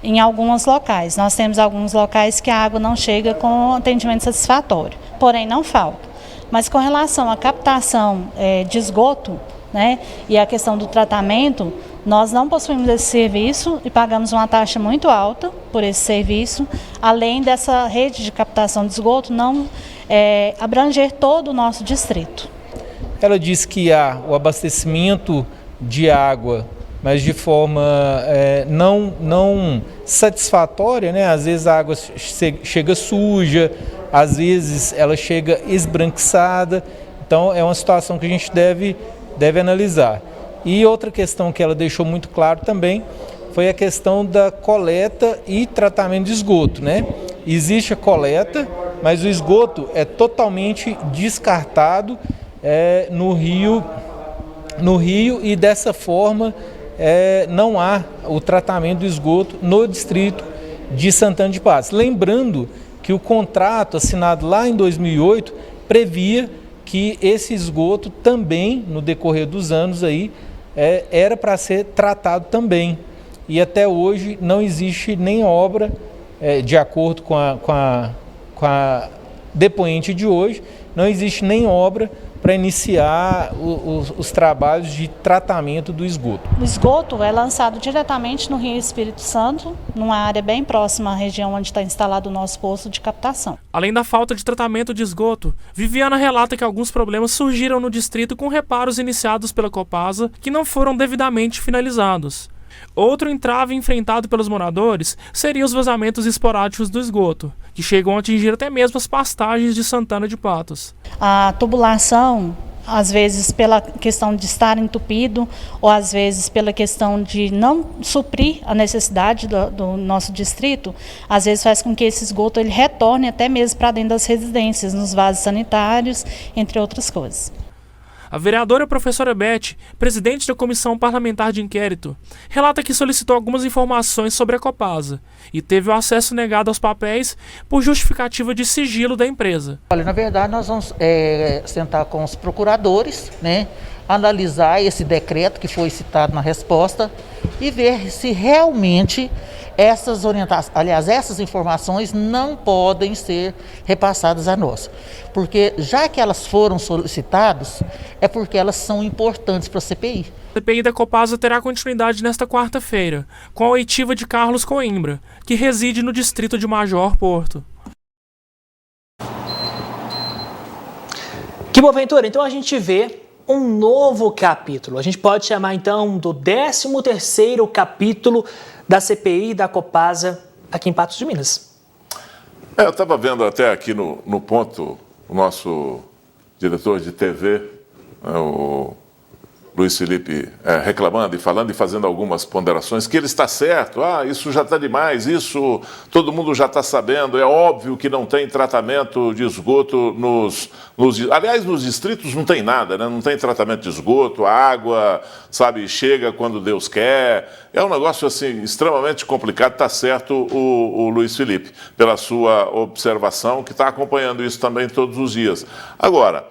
Em alguns locais. Nós temos alguns locais que a água não chega com atendimento satisfatório, porém não falta. Mas com relação à captação de esgoto, né, e a questão do tratamento, nós não possuímos esse serviço e pagamos uma taxa muito alta por esse serviço, além dessa rede de captação de esgoto não abranger todo o nosso distrito. Ela diz que há o abastecimento de água, mas de forma não satisfatória, né? Às vezes a água chega suja, às vezes ela chega esbranquiçada. Então é uma situação que a gente deve deve analisar. E outra questão que ela deixou muito claro também foi a questão da coleta e tratamento de esgoto, né? Existe a coleta, mas o esgoto é totalmente descartado no rio e dessa forma não há o tratamento do esgoto no distrito de Santana de Patos. Lembrando que o contrato assinado lá em 2008 previa que esse esgoto também, no decorrer dos anos aí, era para ser tratado também. E até hoje não existe nem obra, de acordo com a depoente de hoje, não existe nem obra para iniciar os trabalhos de tratamento do esgoto. O esgoto é lançado diretamente no Rio Espírito Santo, numa área bem próxima à região onde está instalado o nosso poço de captação. Além da falta de tratamento de esgoto, Viviana relata que alguns problemas surgiram no distrito com reparos iniciados pela Copasa que não foram devidamente finalizados. Outro entrave enfrentado pelos moradores seria os vazamentos esporádicos do esgoto, que chegam a atingir até mesmo as pastagens de Santana de Patos. A tubulação, às vezes pela questão de estar entupido, ou às vezes pela questão de não suprir a necessidade do nosso distrito, às vezes faz com que esse esgoto ele retorne até mesmo para dentro das residências, nos vasos sanitários, entre outras coisas. A vereadora professora Beth, presidente da Comissão Parlamentar de Inquérito, relata que solicitou algumas informações sobre a Copasa e teve o acesso negado aos papéis por justificativa de sigilo da empresa. Olha, na verdade, nós vamos sentar com os procuradores, né, analisar esse decreto que foi citado na resposta e ver se realmente essas orientações, aliás, essas informações não podem ser repassadas a nós. Porque já que elas foram solicitadas, é porque elas são importantes para a CPI. A CPI da Copasa terá continuidade nesta quarta-feira, com a oitiva de Carlos Coimbra, que reside no distrito de Major Porto. Que boaventura, então a gente vê um novo capítulo. A gente pode chamar então do 13º capítulo da CPI da Copasa aqui em Patos de Minas. Eu estava vendo até aqui no ponto o nosso diretor de TV, o Luiz Felipe, reclamando e falando e fazendo algumas ponderações, que ele está certo, isso já está demais, isso todo mundo já está sabendo, é óbvio que não tem tratamento de esgoto aliás, nos distritos não tem nada, né? Não tem tratamento de esgoto, a água, sabe, chega quando Deus quer, é um negócio assim extremamente complicado, está certo o Luiz Felipe, pela sua observação, que está acompanhando isso também todos os dias. Agora,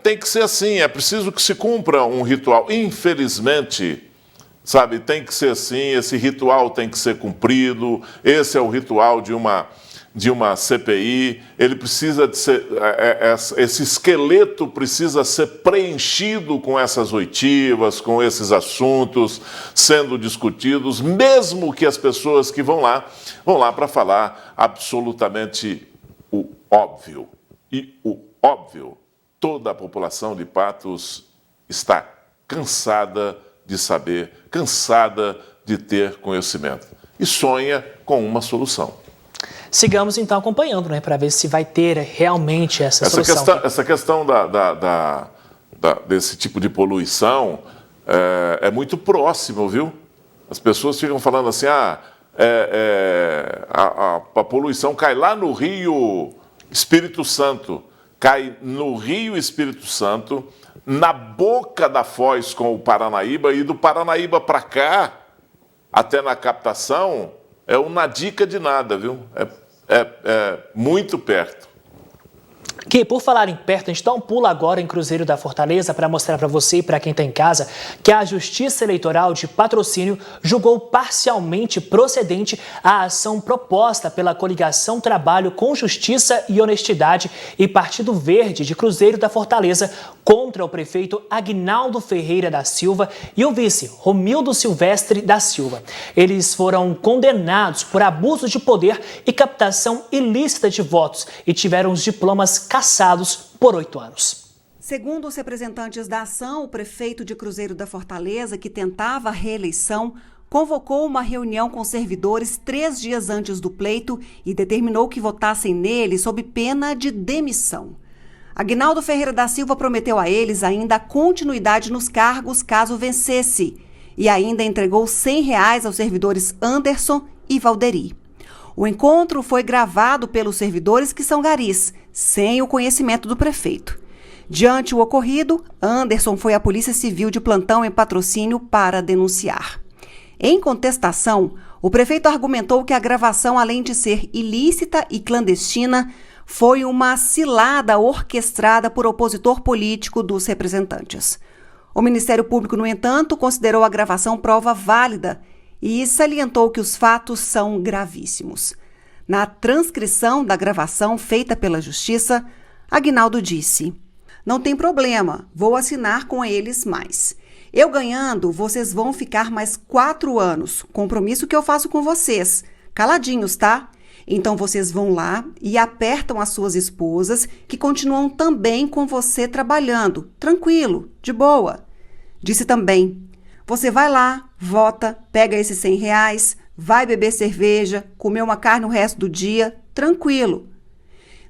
tem que ser assim, é preciso que se cumpra um ritual. Infelizmente, sabe, tem que ser assim, esse ritual tem que ser cumprido, esse é o ritual de uma CPI, ele precisa de ser, esse esqueleto precisa ser preenchido com essas oitivas, com esses assuntos sendo discutidos, mesmo que as pessoas que vão lá para falar absolutamente o óbvio. E o óbvio, toda a população de Patos está cansada de saber, cansada de ter conhecimento e sonha com uma solução. Sigamos então acompanhando, né, para ver se vai ter realmente essa solução. Essa questão desse tipo de poluição é muito próximo, viu? As pessoas ficam falando assim, a poluição cai lá no Rio Espírito Santo. Cai no Rio Espírito Santo, na boca da foz com o Paranaíba, e do Paranaíba para cá, até na captação, é uma dica de nada, viu? É muito perto. Que, por falar em perto, a gente dá um pulo agora em Cruzeiro da Fortaleza para mostrar para você e para quem está em casa que a Justiça Eleitoral de Patrocínio julgou parcialmente procedente a ação proposta pela coligação Trabalho com Justiça e Honestidade e Partido Verde de Cruzeiro da Fortaleza contra o prefeito Aguinaldo Ferreira da Silva e o vice Romildo Silvestre da Silva. Eles foram condenados por abuso de poder e captação ilícita de votos e tiveram os diplomas cassados por 8 anos. Segundo os representantes da ação, o prefeito de Cruzeiro da Fortaleza, que tentava a reeleição, convocou uma reunião com servidores 3 dias antes do pleito e determinou que votassem nele sob pena de demissão. Aguinaldo Ferreira da Silva prometeu a eles ainda continuidade nos cargos caso vencesse e ainda entregou R$100 aos servidores Anderson e Valderi. O encontro foi gravado pelos servidores que são garis, sem o conhecimento do prefeito. Diante o ocorrido, Anderson foi à Polícia Civil de plantão em Patrocínio para denunciar. Em contestação, o prefeito argumentou que a gravação, além de ser ilícita e clandestina, foi uma cilada orquestrada por opositor político dos representantes. O Ministério Público, no entanto, considerou a gravação prova válida e salientou que os fatos são gravíssimos. Na transcrição da gravação feita pela Justiça, Aguinaldo disse: "Não tem problema, vou assinar com eles mais. Eu ganhando, vocês vão ficar mais 4 anos, compromisso que eu faço com vocês. Caladinhos, tá? Então vocês vão lá e apertam as suas esposas, que continuam também com você trabalhando, tranquilo, de boa." Disse também: "Você vai lá, vota, pega esses R$100, vai beber cerveja, comer uma carne o resto do dia, tranquilo.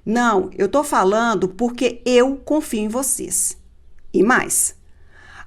Não, eu tô falando porque eu confio em vocês. E mais.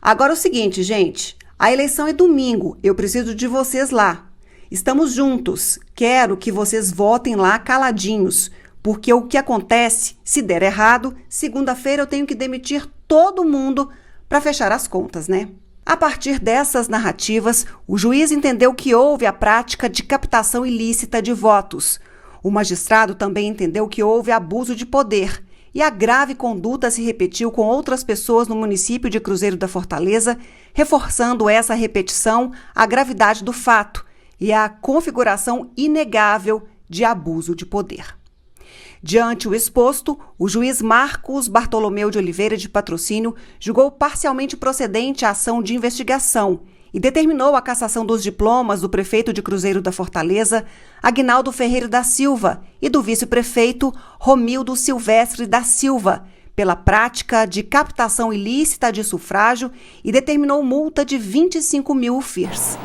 Agora é o seguinte, gente, a eleição é domingo, eu preciso de vocês lá. Estamos juntos, quero que vocês votem lá caladinhos, porque o que acontece, se der errado, segunda-feira eu tenho que demitir todo mundo para fechar as contas, né?" A partir dessas narrativas, o juiz entendeu que houve a prática de captação ilícita de votos. O magistrado também entendeu que houve abuso de poder e a grave conduta se repetiu com outras pessoas no município de Cruzeiro da Fortaleza, reforçando essa repetição a gravidade do fato e a configuração inegável de abuso de poder. Diante o exposto, o juiz Marcos Bartolomeu de Oliveira de Patrocínio julgou parcialmente procedente a ação de investigação e determinou a cassação dos diplomas do prefeito de Cruzeiro da Fortaleza, Aguinaldo Ferreira da Silva, e do vice-prefeito Romildo Silvestre da Silva, pela prática de captação ilícita de sufrágio e determinou multa de 25 mil FIRs.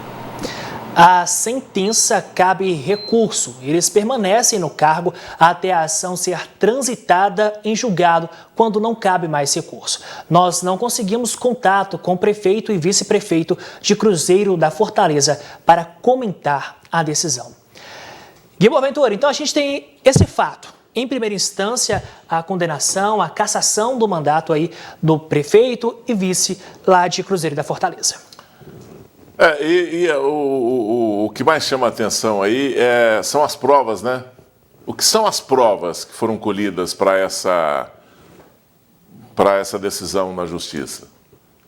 A sentença cabe recurso. Eles permanecem no cargo até a ação ser transitada em julgado, quando não cabe mais recurso. Nós não conseguimos contato com o prefeito e vice-prefeito de Cruzeiro da Fortaleza para comentar a decisão. Gui Boaventura, então a gente tem esse fato. Em primeira instância, a condenação, a cassação do mandato aí do prefeito e vice lá de Cruzeiro da Fortaleza. O que mais chama a atenção aí são as provas, né? O que são as provas que foram colhidas para essa decisão na Justiça?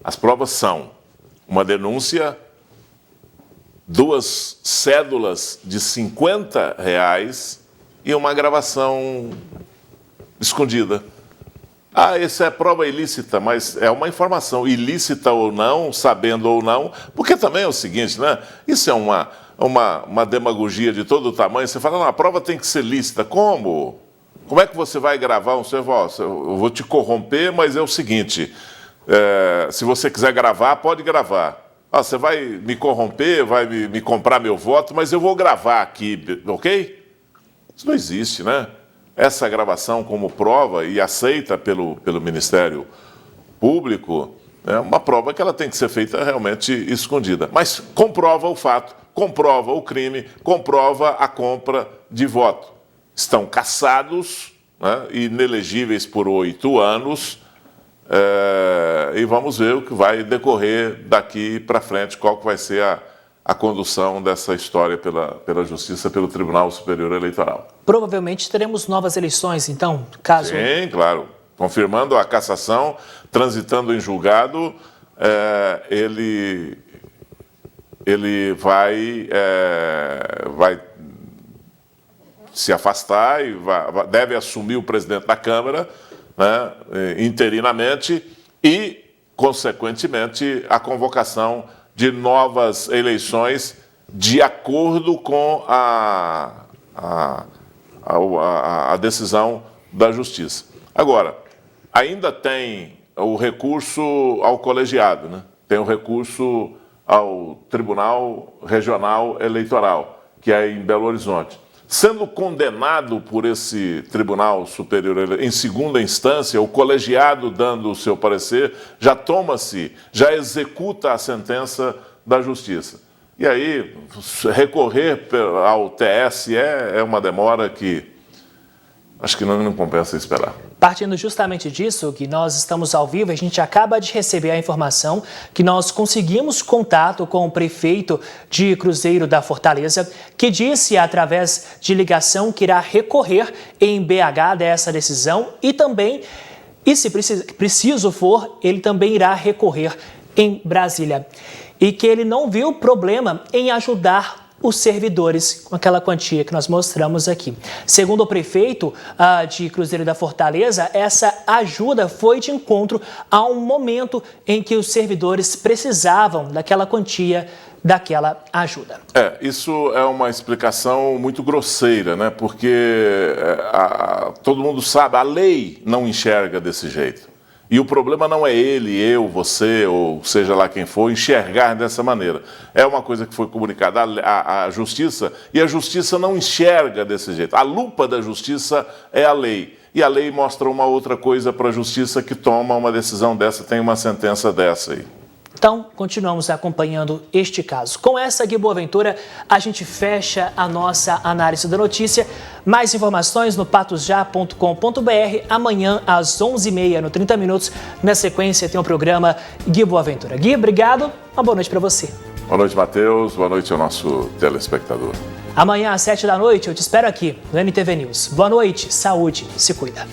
As provas são uma denúncia, 2 cédulas de R$50 e uma gravação escondida. Essa é prova ilícita, mas é uma informação ilícita ou não, sabendo ou não, porque também é o seguinte, né? Isso é uma demagogia de todo o tamanho. Você fala, não, a prova tem que ser lícita. Como? Como é que você vai gravar um serviço? Eu vou te corromper, mas é o seguinte, se você quiser gravar, pode gravar. Você vai me corromper, vai me comprar meu voto, mas eu vou gravar aqui, ok? Isso não existe, né? Essa gravação como prova e aceita pelo Ministério Público é uma prova que ela tem que ser feita realmente escondida. Mas comprova o fato, comprova o crime, comprova a compra de voto. Estão cassados, né, inelegíveis por 8 anos, e vamos ver o que vai decorrer daqui para frente, qual que vai ser a condução dessa história pela Justiça, pelo Tribunal Superior Eleitoral. Provavelmente teremos novas eleições, então, caso... Sim, claro. Confirmando a cassação, transitando em julgado, ele vai se afastar e deve assumir o presidente da Câmara, né, interinamente, e, consequentemente, a convocação de novas eleições de acordo com a decisão da Justiça. Agora, ainda tem o recurso ao colegiado, né? Tem o recurso ao Tribunal Regional Eleitoral, que é em Belo Horizonte. sendo condenado por esse Tribunal Superior em segunda instância, o colegiado dando o seu parecer, já executa a sentença da Justiça. E aí, recorrer ao TSE é uma demora que acho que não compensa esperar. Partindo justamente disso, que nós estamos ao vivo, a gente acaba de receber a informação que nós conseguimos contato com o prefeito de Cruzeiro da Fortaleza, que disse através de ligação que irá recorrer em BH dessa decisão e também, se preciso for, ele também irá recorrer em Brasília. E que ele não viu problema em ajudar os servidores com aquela quantia que nós mostramos aqui. Segundo o prefeito de Cruzeiro da Fortaleza, essa ajuda foi de encontro a um momento em que os servidores precisavam daquela quantia, daquela ajuda. Isso é uma explicação muito grosseira, né? Porque todo mundo sabe, a lei não enxerga desse jeito. E o problema não é ele, eu, você, ou seja lá quem for, enxergar dessa maneira. É uma coisa que foi comunicada à Justiça e a Justiça não enxerga desse jeito. A lupa da Justiça é a lei. E a lei mostra uma outra coisa para a Justiça que toma uma decisão dessa, tem uma sentença dessa aí. Então, continuamos acompanhando este caso. Com essa, Gui Boaventura, a gente fecha a nossa análise da notícia. Mais informações no patosjá.com.br. Amanhã, às 11h30, no 30 Minutos. Na sequência, tem o programa Gui Boaventura. Gui, obrigado. Uma boa noite para você. Boa noite, Matheus. Boa noite ao nosso telespectador. Amanhã, às 7 da noite, eu te espero aqui no NTV News. Boa noite, saúde, se cuida.